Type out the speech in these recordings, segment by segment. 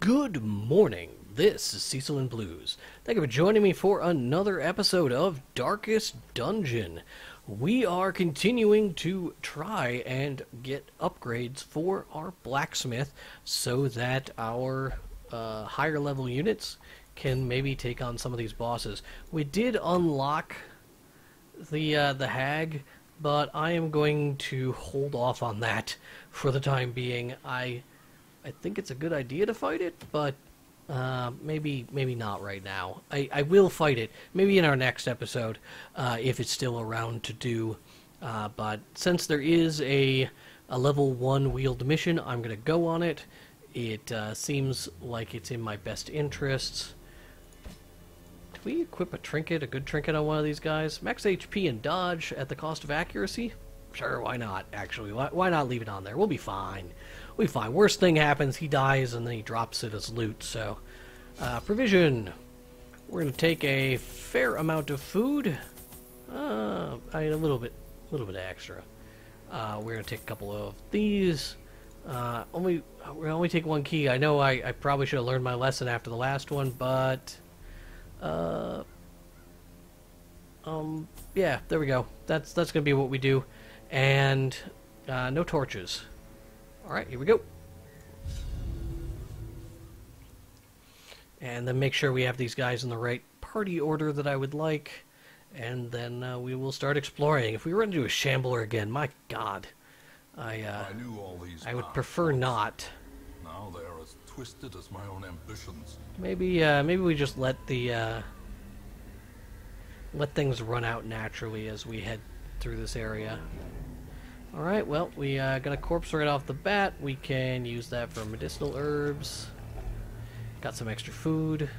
Good morning. This is Cecil and Blues. Thank you for joining me for another episode of Darkest Dungeon. We are continuing to try and get upgrades for our blacksmith so that our higher level units can maybe take on some of these bosses. We did unlock the hag, but I am going to hold off on that for the time being. I think it's a good idea to fight it, but maybe not right now. I will fight it, maybe in our next episode, if it's still around to do. But since there is a level 1 wheeled mission, I'm going to go on it. It seems like it's in my best interests. Do we equip a trinket, a good trinket on one of these guys? Max HP and dodge at the cost of accuracy? Sure, why not, actually? Why not leave it on there? We'll be fine. We'll be fine. Worst thing happens, he dies, and then he drops it as loot, so... provision. We're going to take a fair amount of food. A little bit extra. We're going to take a couple of these. We only take one key. I know I probably should have learned my lesson after the last one, but... yeah, there we go. That's going to be what we do. And no torches. Alright, here we go. And then make sure we have these guys in the right party order that I would like. And then we will start exploring. If we run into a shambler again, my god. I knew all these I would prefer not. Now they are as twisted as my own ambitions. Maybe we just let the let things run out naturally as we head through this area. Alright, well, we got a corpse right off the bat. We can use that for medicinal herbs. Got some extra food.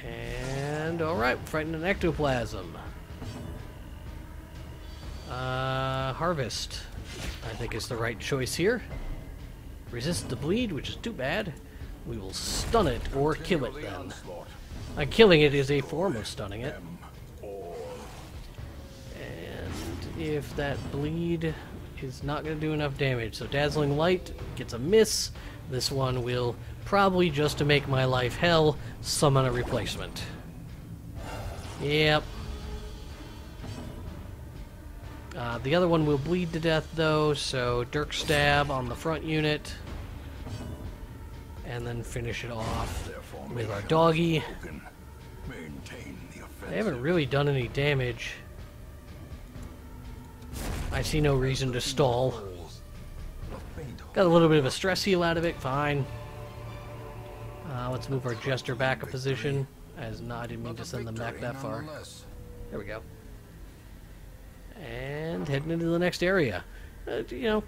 And, alright, we're fighting an ectoplasm. Harvest, I think is the right choice here. Resist the bleed, which is too bad. We will stun it, or kill it then. Killing it is a form of stunning it. If that bleed is not going to do enough damage. So Dazzling Light gets a miss. This one will probably, just to make my life hell, summon a replacement. Yep. The other one will bleed to death though, so Dirk Stab on the front unit. And then finish it off with our doggy. They haven't really done any damage. I see no reason to stall. Got a little bit of a stress heal out of it, fine. Let's move our Jester back a position. No, I didn't mean to send them back that far. There we go. And heading into the next area. You know,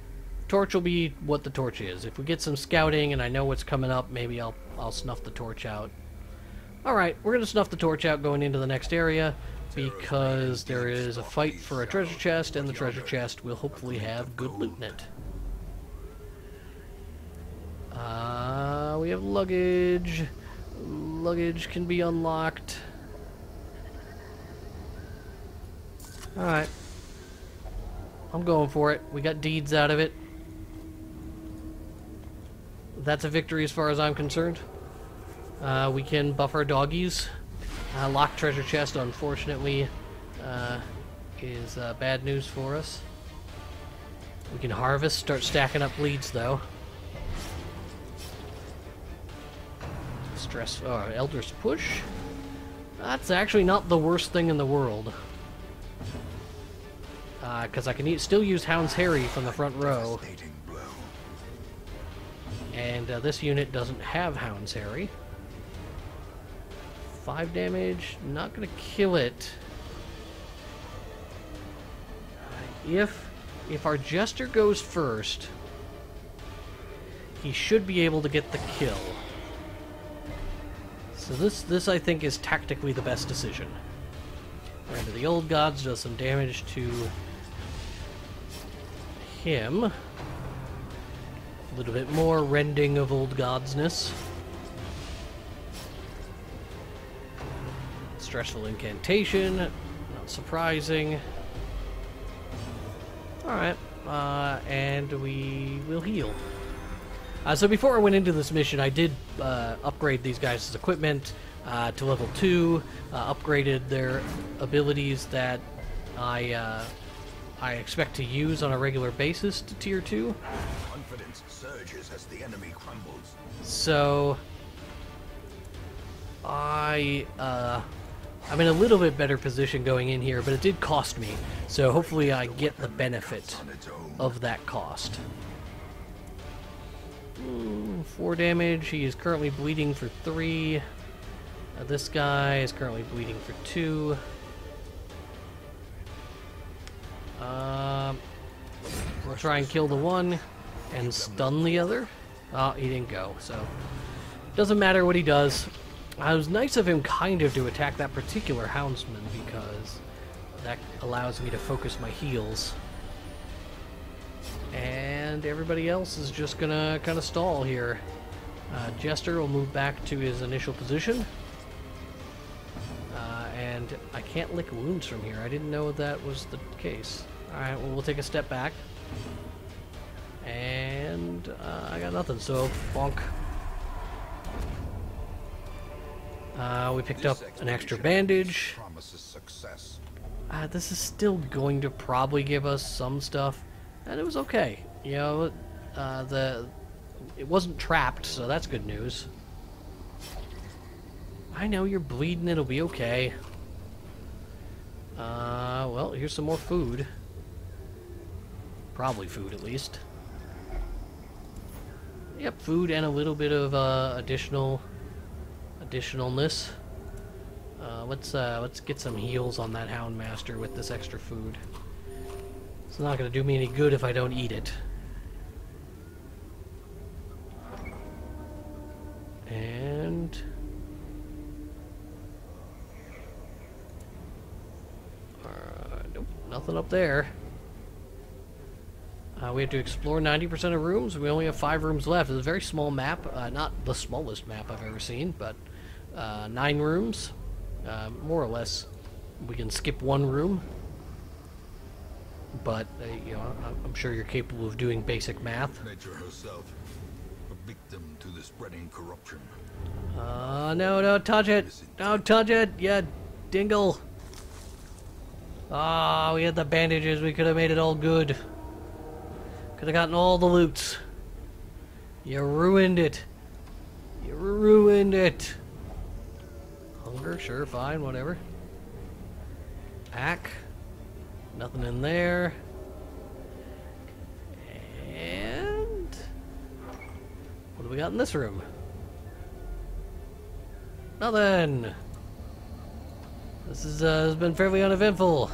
torch will be what the torch is. If we get some scouting and I know what's coming up, maybe I'll snuff the torch out. Alright, we're going to snuff the torch out going into the next area, because there is a fight for a treasure chest, and the treasure chest will hopefully have good loot in it. We have luggage. Luggage can be unlocked. Alright. I'm going for it. We got deeds out of it. That's a victory as far as I'm concerned. We can buff our doggies. Locked treasure chest, unfortunately, is bad news for us. We can harvest, start stacking up bleeds, though. Stress, Elder's Push. That's actually not the worst thing in the world. Because I can still use Hound's Harry from the front row. And this unit doesn't have Hound's Harry. 5 damage, not gonna kill it. If our Jester goes first, he should be able to get the kill. So this I think is tactically the best decision. Right into the Old Gods, does some damage to him. A little bit more rending of Old Godsness. Stressful incantation, not surprising. Alright, and we will heal. So before I went into this mission, I did upgrade these guys' equipment to level 2, upgraded their abilities that I expect to use on a regular basis to tier 2. Confidence surges as the enemy crumbles. So I'm in a little bit better position going in here, but it did cost me. So hopefully I get the benefit of that cost. 4 damage. He is currently bleeding for 3. This guy is currently bleeding for 2. We'll try and kill the one and stun the other. Oh, he didn't go, so doesn't matter what he does. It was nice of him kind of to attack that particular houndsman because that allows me to focus my heals. And everybody else is just gonna kind of stall here. Jester will move back to his initial position. And I can't lick wounds from here. I didn't know that was the case. Alright, well, we'll take a step back. And I got nothing, so bonk. We picked up an extra bandage. Promises success. This is still going to probably give us some stuff. And it was okay. You know, it wasn't trapped, so that's good news. I know you're bleeding, it'll be okay. Well, here's some more food. Probably food, at least. Yep, food and a little bit of additionalness. Let's get some heals on that Houndmaster with this extra food. It's not going to do me any good if I don't eat it. And nope, nothing up there. We have to explore 90% of rooms. We only have 5 rooms left. It's a very small map. Not the smallest map I've ever seen, but 9 rooms. More or less, we can skip 1 room. But, you know, I'm sure you're capable of doing basic math. Nature herself, a victim to the spreading corruption. No, don't touch it! Don't touch it, you dingle! Ah, we had the bandages. We could have made it all good. Could have gotten all the loot. You ruined it. You ruined it. Hunger, sure, fine, whatever. Pack. Nothing in there. And what do we got in this room? Nothing. This has been fairly uneventful.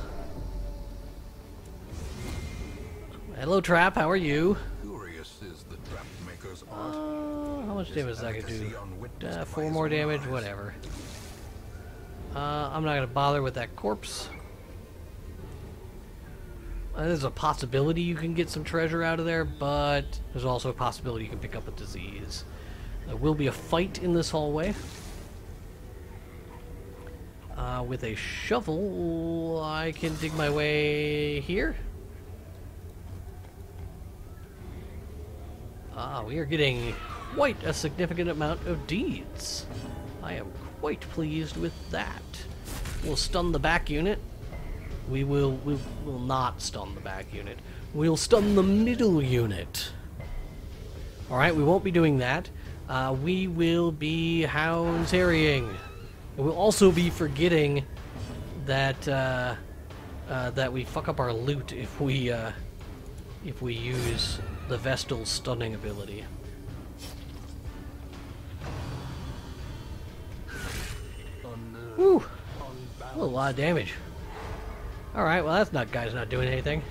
Hello, Trap. How are you? Curious is the trap maker's art. How much damage I could do? 4 more damage, whatever. I'm not gonna bother with that corpse. There's a possibility you can get some treasure out of there, but there's also a possibility you can pick up a disease. There will be a fight in this hallway. With a shovel, I can dig my way here. We are getting quite a significant amount of deeds. I am quite pleased with that. We'll stun the back unit. We will not stun the back unit. We'll stun the middle unit. Alright, we won't be doing that. We will be hounds harrying. And we'll also be forgetting that that we fuck up our loot if we use the Vestal's stunning ability. Whew. A lot of damage. Alright, well that guy's not doing anything.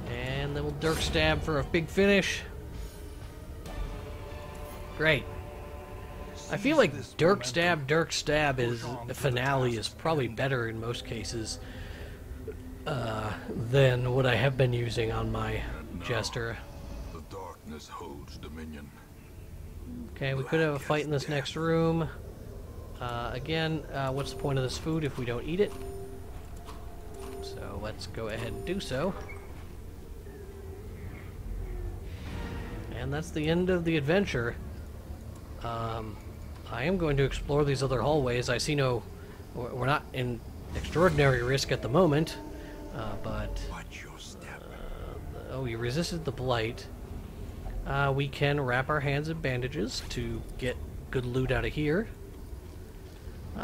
And then we'll Dirk Stab for a big finish. Great. I feel like Dirk Stab is the finale is probably better in most cases than what I have been using on my Jester. The darkness holds dominion. Okay, we could have a fight in this next room. Again, what's the point of this food if we don't eat it? So let's go ahead and do so. And that's the end of the adventure. I am going to explore these other hallways. I see no... We're not in extraordinary risk at the moment, but... Watch your step. Oh, you resisted the blight. We can wrap our hands in bandages to get good loot out of here.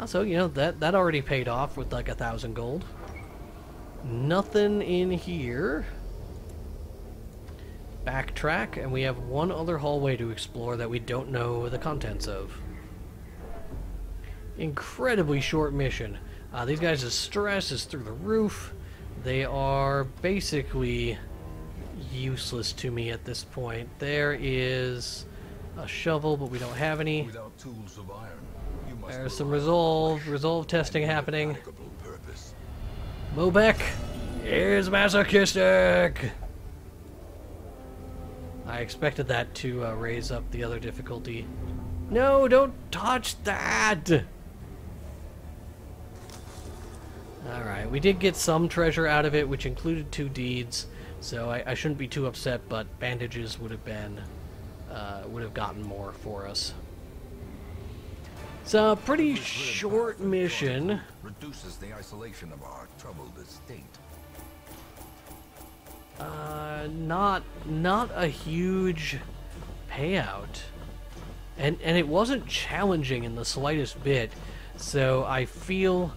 So, you know, that already paid off with like 1,000 gold. Nothing in here. Backtrack, and we have one other hallway to explore that we don't know the contents of. Incredibly short mission. These guys' stress is through the roof. They are basically useless to me at this point. There is a shovel, but we don't have any. Without tools of iron, you must There's some rely resolve testing on happening. indefatigable purpose. Mobek is masochistic. I expected that to raise up the other difficulty. No, don't touch that! Alright, we did get some treasure out of it, which included 2 deeds, so I shouldn't be too upset, but bandages would have been, would have gotten more for us. It's a pretty short mission. Reduces the isolation of our troubled estate. Not a huge payout. And it wasn't challenging in the slightest bit, so I feel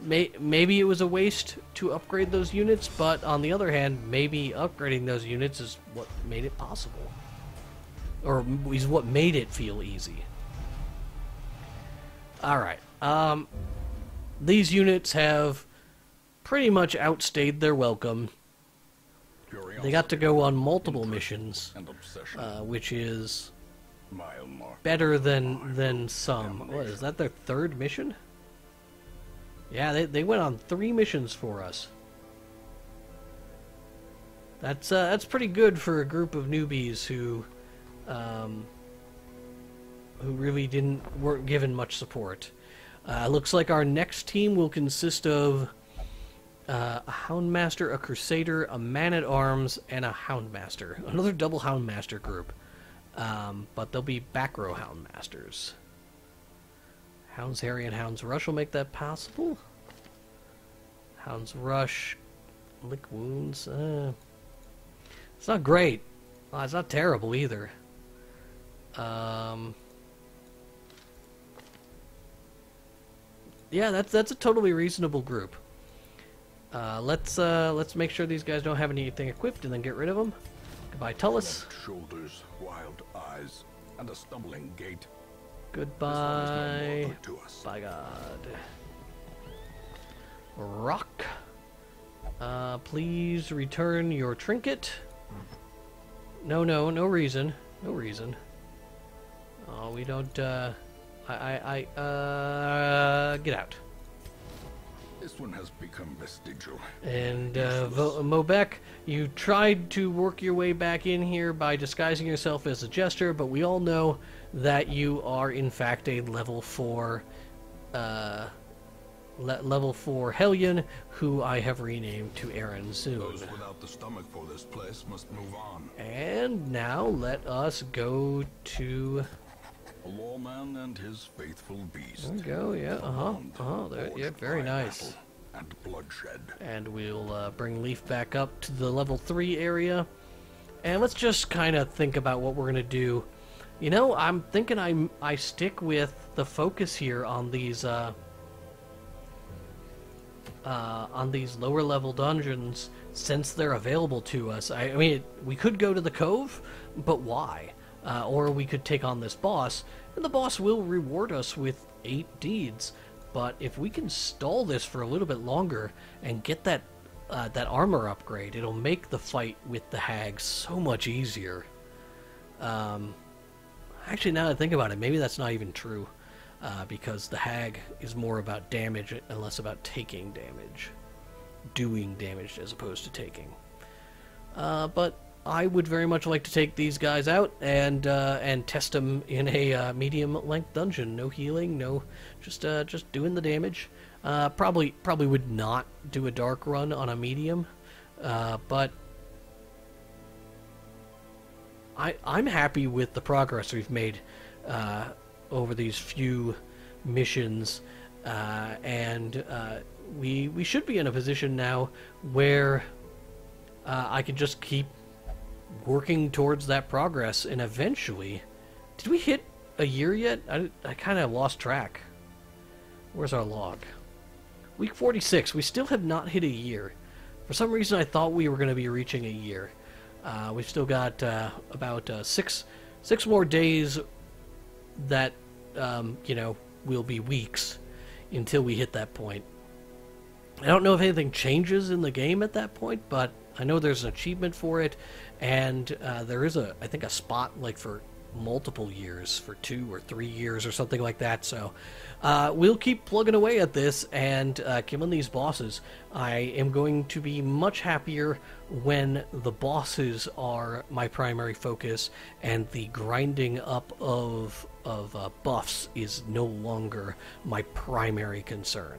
maybe it was a waste to upgrade those units, but on the other hand, maybe upgrading those units is what made it possible. Or is what made it feel easy. Alright, these units have pretty much outstayed their welcome. They got to go on multiple missions, which is better than some. What, is that their 3rd mission? Yeah, they went on 3 missions for us. That's pretty good for a group of newbies who really weren't given much support. Looks like our next team will consist of a Houndmaster, a Crusader, a Man-at-Arms, and a Houndmaster. Another double Houndmaster group. But they'll be back row Houndmasters. Hound's Harry and Hound's Rush will make that possible. Hound's Rush, lick wounds. It's not great. It's not terrible either. Yeah, that's a totally reasonable group. Let's make sure these guys don't have anything equipped, and then get rid of them. Goodbye, Tullus. Shoulders, wild eyes, and a stumbling gait. Goodbye. To us. By God. Rock. Please return your trinket. No reason. No reason. Oh, we don't, get out. This one has become vestigial. And, Mobek, you tried to work your way back in here by disguising yourself as a jester, but we all know that you are, in fact, a level 4, level 4 Hellion, who I have renamed to Aaron soon. Those without the stomach for this place must move on. And now let us go to... A lawman and his faithful beast. There we go, yeah, there, yeah, very nice. And bloodshed. And we'll bring Leaf back up to the level 3 area. And let's just kind of think about what we're going to do. You know, I'm thinking I stick with the focus here on these lower level dungeons since they're available to us. I mean, we could go to the Cove, but why? Or we could take on this boss, and the boss will reward us with 8 deeds. But if we can stall this for a little bit longer and get that armor upgrade, it'll make the fight with the hag so much easier. Actually, now that I think about it, maybe that's not even true, because the hag is more about damage and less about taking damage. Doing damage as opposed to taking. But I would very much like to take these guys out and test them in a medium-length dungeon. No healing, no, just doing the damage. Probably would not do a dark run on a medium, but I'm happy with the progress we've made over these few missions, and we should be in a position now where I can just keep working towards that progress, and eventually... Did we hit a year yet? I kind of lost track. Where's our log? Week 46. We still have not hit a year. For some reason, I thought we were going to be reaching a year. We've still got about six more days that, will be weeks until we hit that point. I don't know if anything changes in the game at that point, but I know there's an achievement for it, and there is I think a spot like for multiple years, for 2 or 3 years or something like that. So we'll keep plugging away at this and killing these bosses. I am going to be much happier when the bosses are my primary focus and the grinding up of buffs is no longer my primary concern.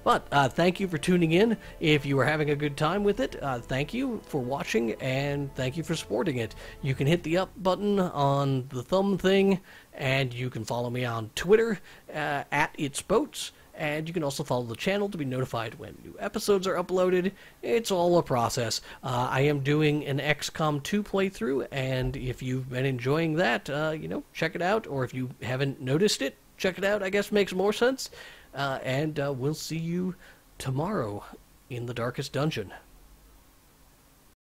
But thank you for tuning in. If you are having a good time with it, thank you for watching, and thank you for supporting it. You can hit the up button on the thumb thing, and you can follow me on Twitter, at itsboats, and you can also follow the channel to be notified when new episodes are uploaded. It's all a process. I am doing an XCOM 2 playthrough, and if you've been enjoying that, check it out, or if you haven't noticed it, check it out, I guess makes more sense. And we'll see you tomorrow in the Darkest Dungeon.